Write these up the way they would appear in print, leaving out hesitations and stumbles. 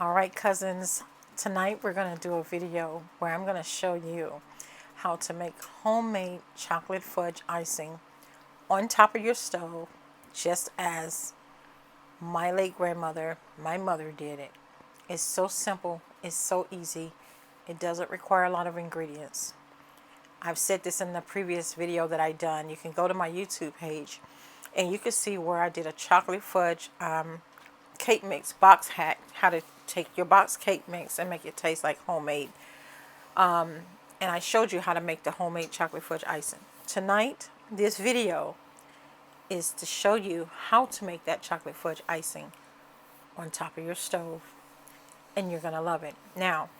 Alright cousins, tonight we're going to do a video where I'm going to show you how to make homemade chocolate fudge icing on top of your stove, just as my late grandmother, my mother did it. It's so simple, it's so easy, it doesn't require a lot of ingredients. I've said this in the previous video that I done. You can go to my YouTube page and you can see where I did a chocolate fudge cake mix box hack, how to take your box cake mix and make it taste like homemade. And I showed you how to make the homemade chocolate fudge icing. Tonight, this video is to show you how to make that chocolate fudge icing on top of your stove. And you're going to love it. Now,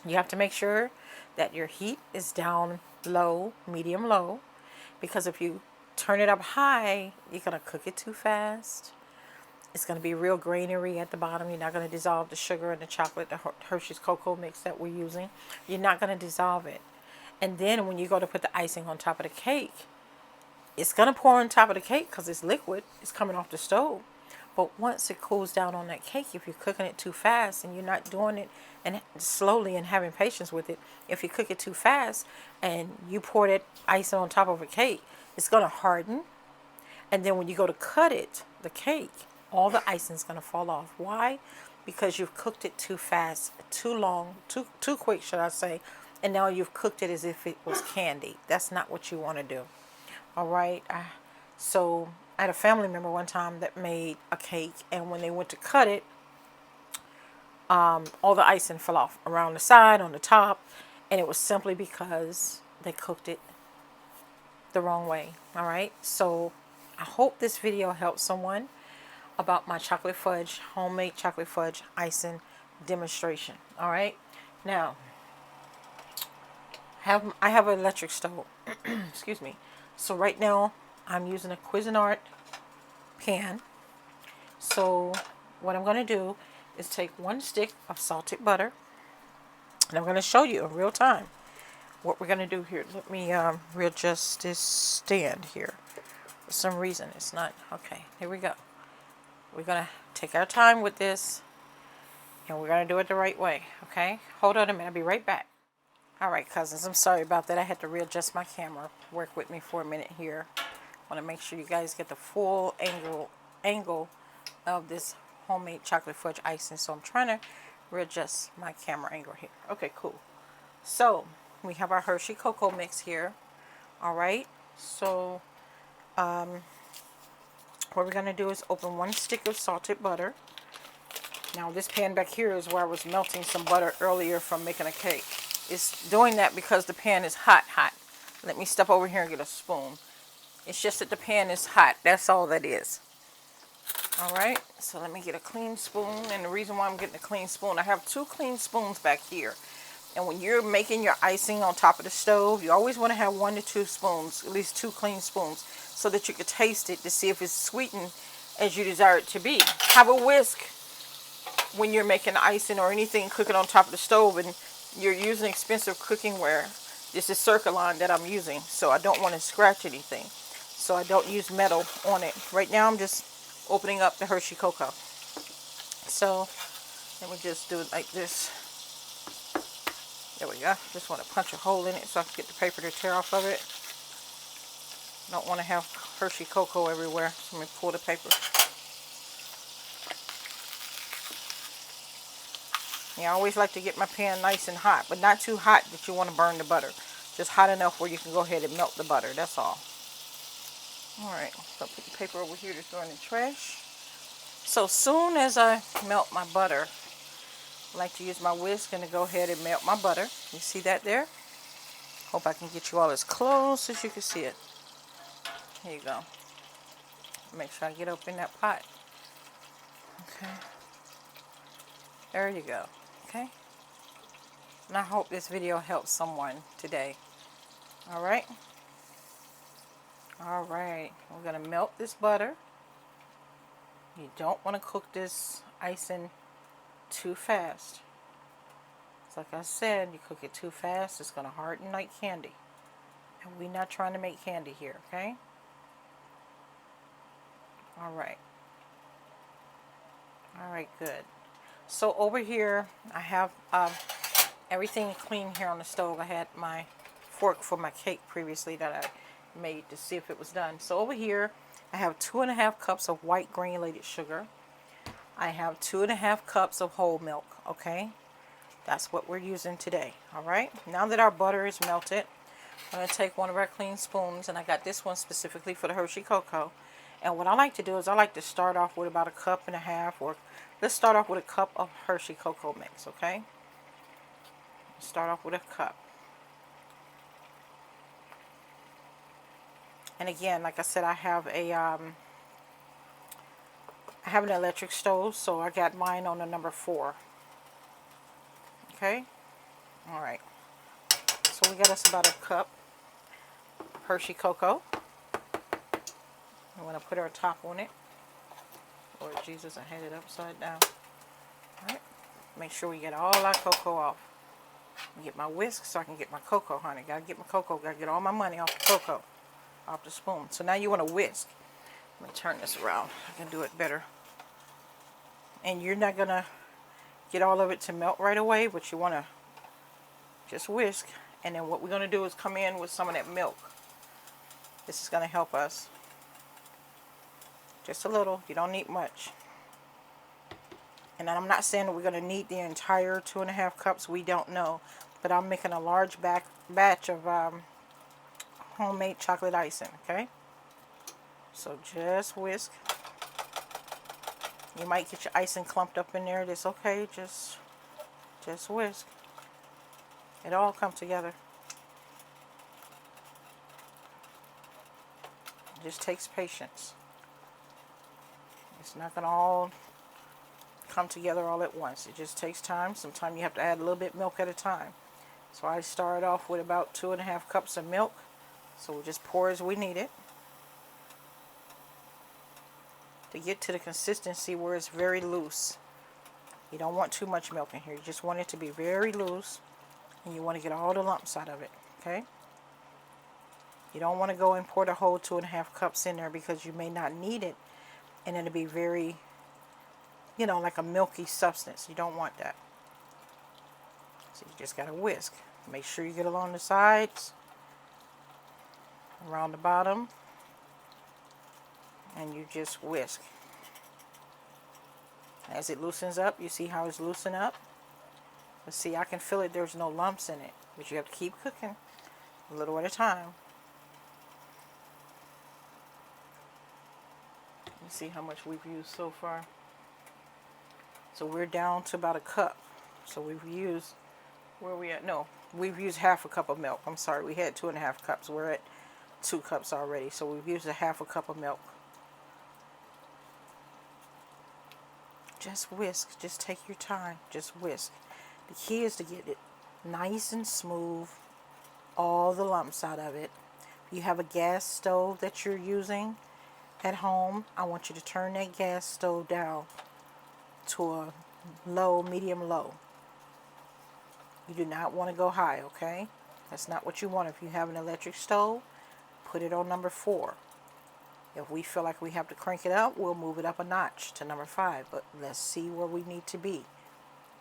you have to make sure that your heat is down low, medium low, because if you turn it up high, you're going to cook it too fast. It's going to be real grainery at the bottom. You're not going to dissolve the sugar and the chocolate, the Hershey's cocoa mix that we're using. You're not going to dissolve it. And then when you go to put the icing on top of the cake, it's going to pour on top of the cake because it's liquid. It's coming off the stove. But once it cools down on that cake, if you're cooking it too fast and you're not doing it and slowly and having patience with it, if you cook it too fast and you pour that icing on top of a cake, it's going to harden. And then when you go to cut it, the cake, all the icing is going to fall off. Why? Because you've cooked it too fast, too long, too quick, should I say. And now you've cooked it as if it was candy. That's not what you want to do. All right. So I had a family member one time that made a cake, and when they went to cut it, all the icing fell off around the side, on the top, and it was simply because they cooked it the wrong way. All right. So I hope this video helps someone about my chocolate fudge, homemade chocolate fudge icing demonstration. All right. Now, I have an electric stove. Excuse me. So right now I'm using a Cuisinart pan. So what I'm going to do is take one stick of salted butter, and I'm going to show you in real time what we're going to do here. Let me readjust this stand here. For some reason it's not okay. Here we go. We're going to take our time with this, and we're going to do it the right way, okay? Hold on a minute. I'll be right back. All right, cousins, I'm sorry about that. I had to readjust my camera. Work with me for a minute here. I want to make sure you guys get the full angle of this homemade chocolate fudge icing. So I'm trying to readjust my camera angle here. Okay, cool. So we have our Hershey cocoa mix here. All right. So what we're going to do is open one stick of salted butter. Now this pan back here is where I was melting some butter earlier from making a cake. It's doing that because the pan is hot. Let me step over here and get a spoon. It's just that the pan is hot. That's all that is. All right. So let me get a clean spoon. And the reason why I'm getting a clean spoon, I have two clean spoons back here. And when you're making your icing on top of the stove, you always want to have 1 to 2 spoons, at least 2 clean spoons, so that you can taste it to see if it's sweetened as you desire it to be. Have a whisk when you're making icing or anything cooking on top of the stove and you're using expensive cooking ware. This is Circalon that I'm using, so I don't want to scratch anything. So I don't use metal on it. Right now I'm just opening up the Hershey cocoa. So let me just do it like this. There we go. Just want to punch a hole in it so I can get the paper to tear off of it. Don't want to have Hershey cocoa everywhere. So let me pull the paper. Yeah, I always like to get my pan nice and hot, but not too hot that you want to burn the butter. Just hot enough where you can go ahead and melt the butter. That's all. Alright, so I'll put the paper over here to throw in the trash. So soon as I melt my butter, I like to use my whisk and to go ahead and melt my butter. You see that there? Hope I can get you all as close as you can see it. Here you go. Make sure I get up in that pot. Okay. There you go. Okay. And I hope this video helps someone today. Alright. Alright. We're going to melt this butter. You don't want to cook this icing too fast. It's like I said, you cook it too fast, it's going to harden like candy. And we're not trying to make candy here, okay? Alright. Alright, good. So over here, I have everything clean here on the stove. I had my fork for my cake previously that I made to see if it was done. So over here, I have 2.5 cups of white granulated sugar. I have 2.5 cups of whole milk, okay? That's what we're using today, all right? Now that our butter is melted, I'm going to take one of our clean spoons, and I got this one specifically for the Hershey cocoa. And what I like to do is I like to start off with about 1.5 cups, or let's start off with a cup of Hershey cocoa mix, okay? Start off with a cup. And again, like I said, I have an electric stove, so I got mine on the number 4. Okay? All right. So we got us about a cup Hershey cocoa. I'm going to put our top on it. Lord Jesus, I had it upside down. All right. Make sure we get all our cocoa off. Get my whisk so I can get my cocoa, honey. Gotta get my cocoa. Gotta get all my money off the cocoa, off the spoon. So now you want to whisk. Let me turn this around. I can do it better. And you're not gonna get all of it to melt right away, but you want to just whisk. And then what we're gonna do is come in with some of that milk. This is gonna help us. Just a little. You don't need much. And I'm not saying that we're going to need the entire 2.5 cups. We don't know. But I'm making a large batch of homemade chocolate icing, okay? So just whisk. You might get your icing clumped up in there. That's okay. Just whisk. It all comes together. It just takes patience. It's not going to all come together all at once. It just takes time. Sometimes you have to add a little bit of milk at a time. So I started off with about 2.5 cups of milk. So we'll just pour as we need it. To get to the consistency where it's very loose. You don't want too much milk in here. You just want it to be very loose. And you want to get all the lumps out of it. Okay? You don't want to go and pour the whole 2.5 cups in there because you may not need it. And it'll be very, you know, like a milky substance. You don't want that. So you just got to whisk. Make sure you get along the sides, around the bottom, and you just whisk. As it loosens up, you see how it's loosened up? But see, I can feel it. There's no lumps in it. But you have to keep cooking a little at a time. You see how much we've used so far? So we're down to about a cup. So we've used, where are we at? No, we've used 1/2 cup of milk. I'm sorry, we had 2.5 cups. We're at 2 cups already. So we've used 1/2 cup of milk. Just whisk. Just take your time. Just whisk. The key is to get it nice and smooth. All the lumps out of it. If you have a gas stove that you're using at home, I want you to turn that gas stove down to a low, medium low. You do not want to go high, okay? That's not what you want. If you have an electric stove, put it on number 4. If we feel like we have to crank it up, we'll move it up a notch to number 5. But let's see where we need to be.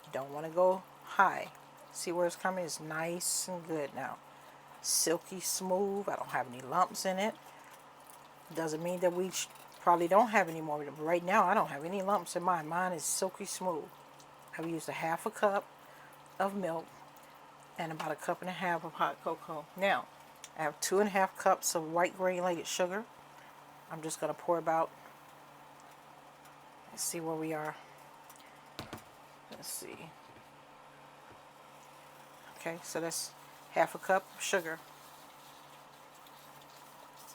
You don't want to go high. See where it's coming? It's nice and good now. Silky smooth. I don't have any lumps in it. Doesn't mean that we probably don't have any more. But right now, I don't have any lumps in mine. Mine is silky smooth. I've used 1/2 cup of milk and about 1.5 cups of hot cocoa. Now, I have 2.5 cups of white granulated sugar. I'm just going to pour about, let's see where we are. Let's see. Okay, so that's 1/2 cup of sugar.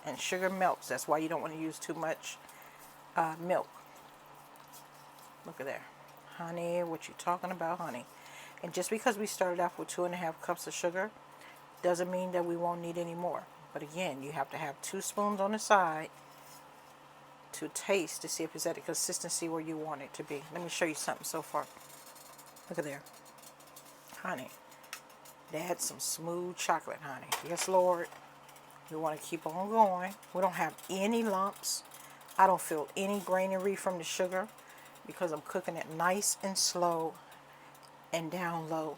And sugar melts. That's why you don't want to use too much milk. Look at there. Honey, what you talking about, honey? And just because we started off with 2.5 cups of sugar doesn't mean that we won't need any more. But again, you have to have 2 spoons on the side to taste to see if it's at the consistency where you want it to be. Let me show you something so far. Look at there. Honey. That's some smooth chocolate, honey. Yes, Lord. You want to keep on going. We don't have any lumps. I don't feel any grainery from the sugar. because I'm cooking it nice and slow and down low.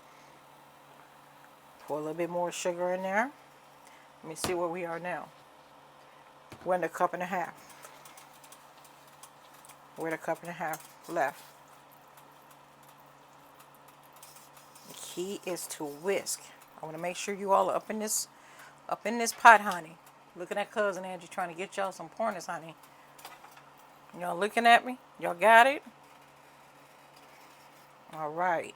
Pour a little bit more sugar in there. Let me see where we are now. We're in a cup and a half. We're at a cup and a half left. The key is to whisk. I want to make sure you all are up in this pot, honey. Looking at cousin Angie trying to get y'all some pointers, honey. Y'all looking at me? Y'all got it? All right.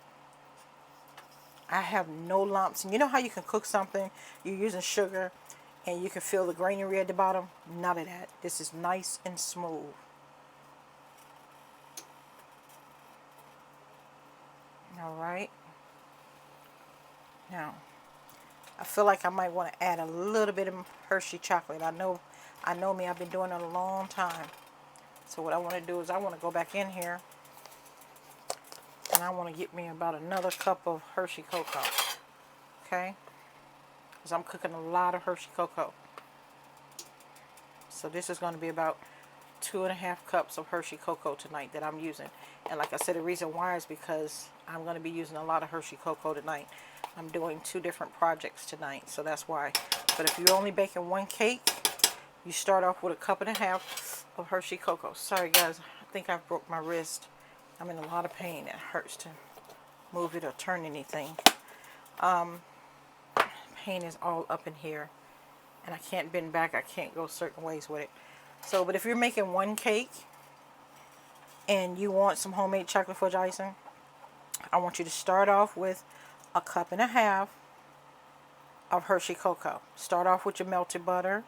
I have no lumps. And you know how you can cook something, you're using sugar, and you can feel the granary at the bottom? None of that. This is nice and smooth. All right. Now, I feel like I might want to add a little bit of Hershey chocolate. I know me. I've been doing it a long time. So what I want to do is I want to go back in here, and I want to get me about another cup of Hershey cocoa. Okay? Because I'm cooking a lot of Hershey cocoa. So this is going to be about 2.5 cups of Hershey cocoa tonight that I'm using. And like I said, the reason why is because I'm going to be using a lot of Hershey cocoa tonight. I'm doing 2 different projects tonight, so that's why. But if you're only baking 1 cake, you start off with a cup and a half of Hershey cocoa. Sorry guys, I think I broke my wrist. I'm in a lot of pain. It hurts to move it or turn anything. Pain is all up in here, and I can't bend back. I can't go certain ways with it. So, but if you're making 1 cake and you want some homemade chocolate fudge icing, I want you to start off with a cup and a half of Hershey cocoa. Start off with your melted butter,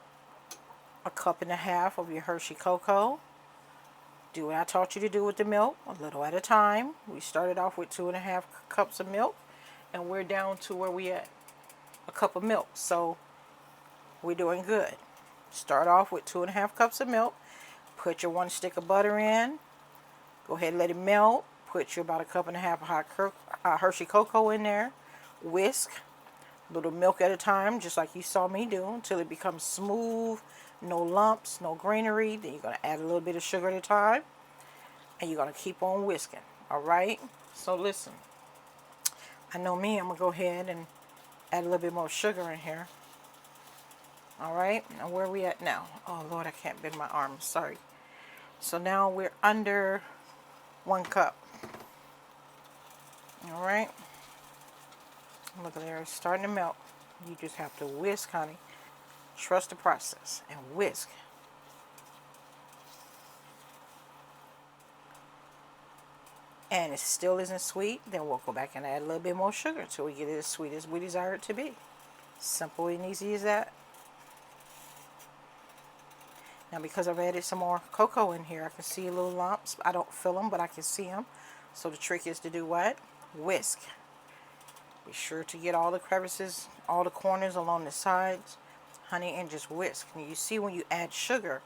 a cup and a half of your Hershey cocoa. Do what I taught you to do with the milk, a little at a time. We started off with 2.5 cups of milk, and we're down to where we at, a cup of milk. So we're doing good. Start off with 2.5 cups of milk. Put your 1 stick of butter in. Go ahead and let it melt. Put you about a cup and a half of hot Hershey cocoa in there. Whisk, a little milk at a time, just like you saw me do, until it becomes smooth, no lumps, no granary. Then you're going to add a little bit of sugar at a time, and you're going to keep on whisking. All right? So listen, I know me, I'm going to go ahead and add a little bit more sugar in here. All right, now where are we at now? Oh Lord, I can't bend my arms, sorry. So now we're under 1 cup. All right, look at there, it's starting to melt. You just have to whisk, honey. Trust the process and whisk. And it still isn't sweet, then we'll go back and add a little bit more sugar until we get it as sweet as we desire it to be. Simple and easy as that. Now because I've added some more cocoa in here, I can see little lumps. I don't feel them, but I can see them. So the trick is to do what? Whisk. Be sure to get all the crevices, all the corners along the sides, honey, and just whisk. And you see when you add sugar,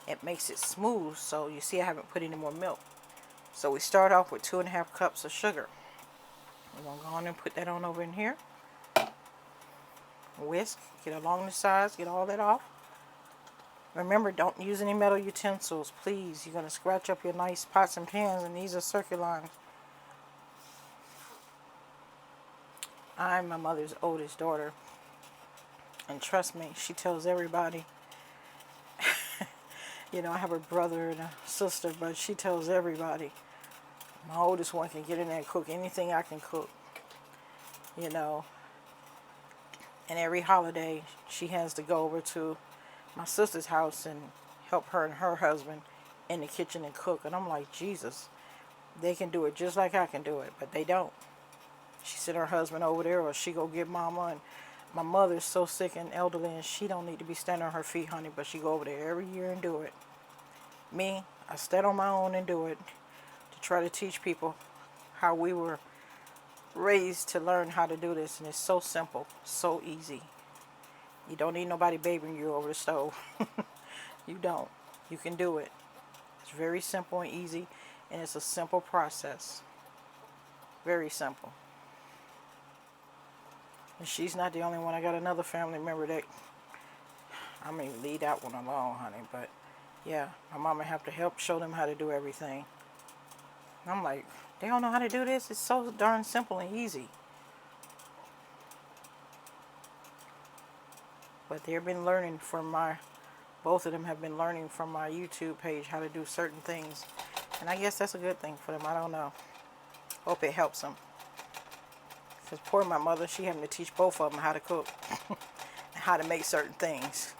it makes it smooth. So you see I haven't put any more milk. So we start off with 2.5 cups of sugar. We're going to go on and put that on over in here. Whisk, get along the sides, get all that off. Remember, don't use any metal utensils, please. You're going to scratch up your nice pots and pans, and these are circular. I'm my mother's oldest daughter, and trust me, she tells everybody. You know, I have a brother and a sister, but she tells everybody. My oldest one can get in there and cook anything I can cook, you know. And every holiday, she has to go over to my sister's house and help her and her husband in the kitchen and cook. And I'm like, Jesus, they can do it just like I can do it, but they don't. She sent her husband over there, or she go get mama. And my mother's so sick and elderly, and she don't need to be standing on her feet, honey, but she go over there every year and do it. Me, I stand on my own and do it to try to teach people how we were raised to learn how to do this. And it's so simple, so easy. You don't need nobody babying you over the stove. You don't. You can do it. It's very simple and easy, and it's a simple process. Very simple. And she's not the only one. I got another family member that, I'm going to leave that one alone, honey. But yeah, my mama have to help show them how to do everything. I'm like, they don't know how to do this? It's so darn simple and easy. But they've been learning from both of them have been learning from my YouTube page how to do certain things. And I guess that's a good thing for them. I don't know. Hope it helps them. Because poor my mother, she having to teach both of them how to cook. And how to make certain things.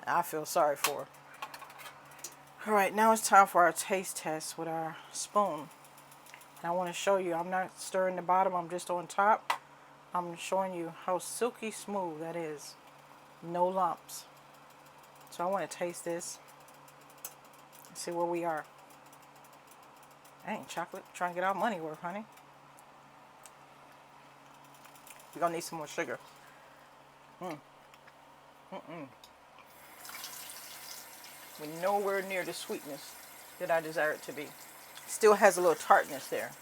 I feel sorry for her. Alright, now it's time for our taste test with our spoon. And I want to show you, I'm not stirring the bottom, I'm just on top. I'm showing you how silky smooth that is. No lumps. So I want to taste this. See where we are. Dang, chocolate. Trying to get our money worth, honey. We're going to need some more sugar. We're nowhere near the sweetness that I desire it to be. Still has a little tartness there.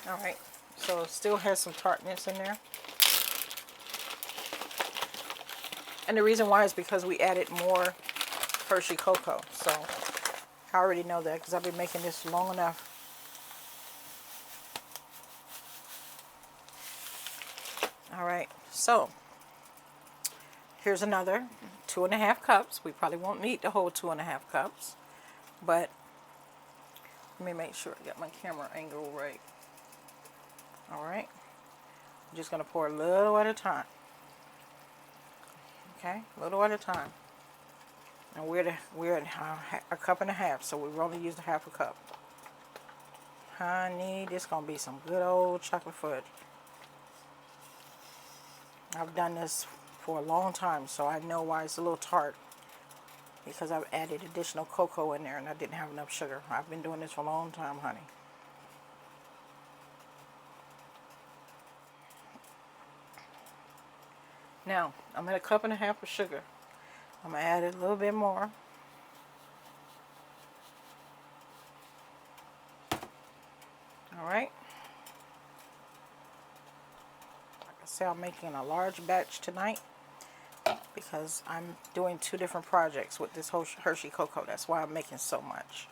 Alright, so it still has some tartness in there. And the reason why is because we added more Hershey cocoa. So I already know that because I've been making this long enough. Alright, so here's another 2.5 cups. We probably won't need the whole 2.5 cups. But let me make sure I got my camera angle right. Alright, I'm just going to pour a little at a time. Okay, a little at a time. And we're at a cup and a half, so we've only used a half a cup. Honey, this is going to be some good old chocolate fudge. I've done this for a long time, so I know why it's a little tart. Because I've added additional cocoa in there and I didn't have enough sugar. I've been doing this for a long time, honey. Now, I'm at a cup and a half of sugar. I'm going to add a little bit more. Alright. Like I said, I'm making a large batch tonight because I'm doing 2 different projects with this Hershey cocoa. That's why I'm making so much.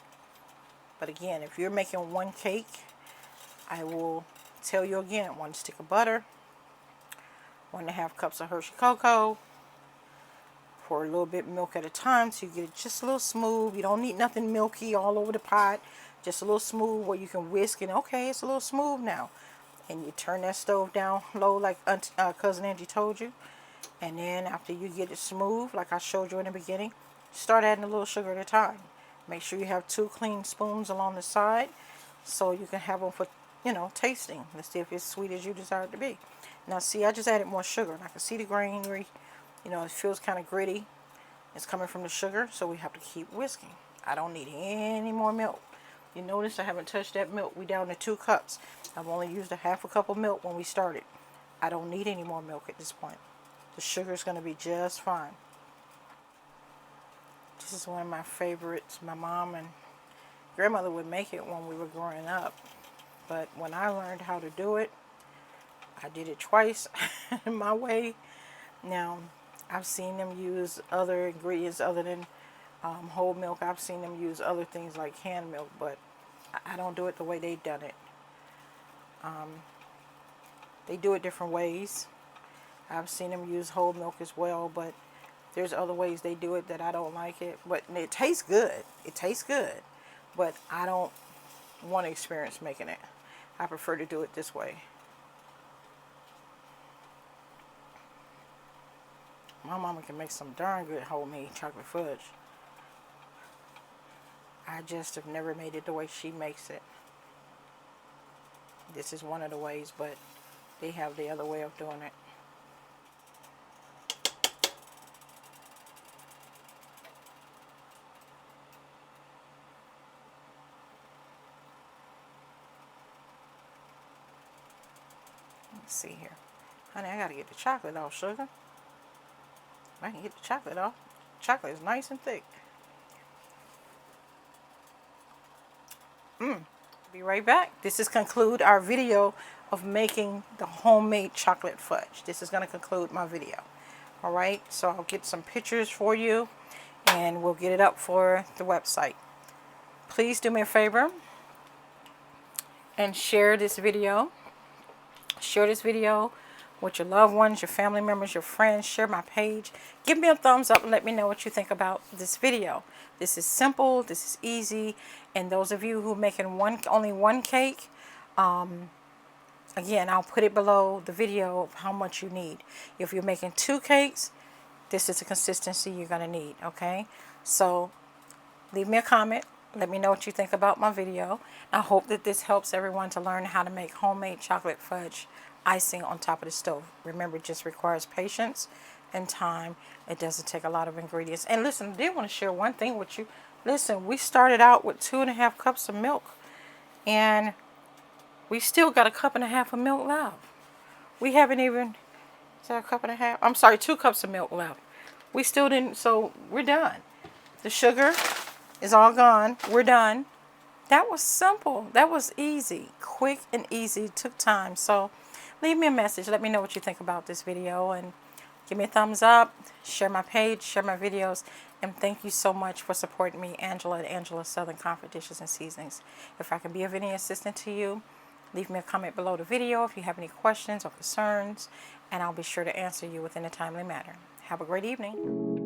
But again, if you're making 1 cake, I will tell you again, 1 stick of butter, 1.5 cups of Hershey cocoa, pour a little bit of milk at a time so you get it just a little smooth. You don't need nothing milky all over the pot. Just a little smooth where you can whisk and okay, it's a little smooth now. And you turn that stove down low like Cousin Angie told you. And then after you get it smooth, like I showed you in the beginning, start adding a little sugar at a time. Make sure you have 2 clean spoons along the side so you can have them for, tasting. Let's see if it's sweet as you desire it to be. Now see, I just added more sugar. And I can see the granary, it feels kind of gritty. It's coming from the sugar, so we have to keep whisking. I don't need any more milk. You notice I haven't touched that milk. We down to 2 cups. I've only used a half a cup of milk when we started. I don't need any more milk at this point. The sugar is going to be just fine. This is one of my favorites. My mom and grandmother would make it when we were growing up. But when I learned how to do it, I did it twice my way. Now, I've seen them use other ingredients other than whole milk. I've seen them use other things like canned milk, but I don't do it the way they've done it. They do it different ways. I've seen them use whole milk as well, but there's other ways they do it that I don't like it. But it tastes good. It tastes good. But I don't want to experience making it. I prefer to do it this way. My mama can make some darn good homemade chocolate fudge. I just have never made it the way she makes it. This is one of the ways, but they have the other way of doing it. Let's see here. Honey, I gotta get the chocolate off, sugar. I can get the chocolate off. Chocolate is nice and thick. Be right back. This is conclude our video of making the homemade chocolate fudge. This is going to conclude my video. Alright, so I'll get some pictures for you and we'll get it up for the website. Please do me a favor and share this video. Share this video with your loved ones, your family members, your friends. Share my page. Give me a thumbs up and let me know what you think about this video. This is simple. This is easy. And those of you who are making only one cake, again, I'll put it below the video of how much you need. If you're making 2 cakes, this is the consistency you're going to need, okay? So leave me a comment. Let me know what you think about my video. I hope that this helps everyone to learn how to make homemade chocolate fudge icing on top of the stove. Remember, it just requires patience and time. It doesn't take a lot of ingredients. And listen, I did want to share one thing with you. Listen, we started out with 2.5 cups of milk, and we still got 1.5 cups of milk left. We haven't even, is that 1.5 cups? I'm sorry, 2 cups of milk left. We still didn't, so we're done. The sugar is all gone. We're done. That was simple. That was easy. Quick and easy. Took time. So leave me a message. Let me know what you think about this video. And give me a thumbs up. Share my page. Share my videos. And thank you so much for supporting me, Angela at Angela's Southern Comfort Dishes and Seasonings. If I can be of any assistance to you, leave me a comment below the video if you have any questions or concerns. And I'll be sure to answer you within a timely manner. Have a great evening.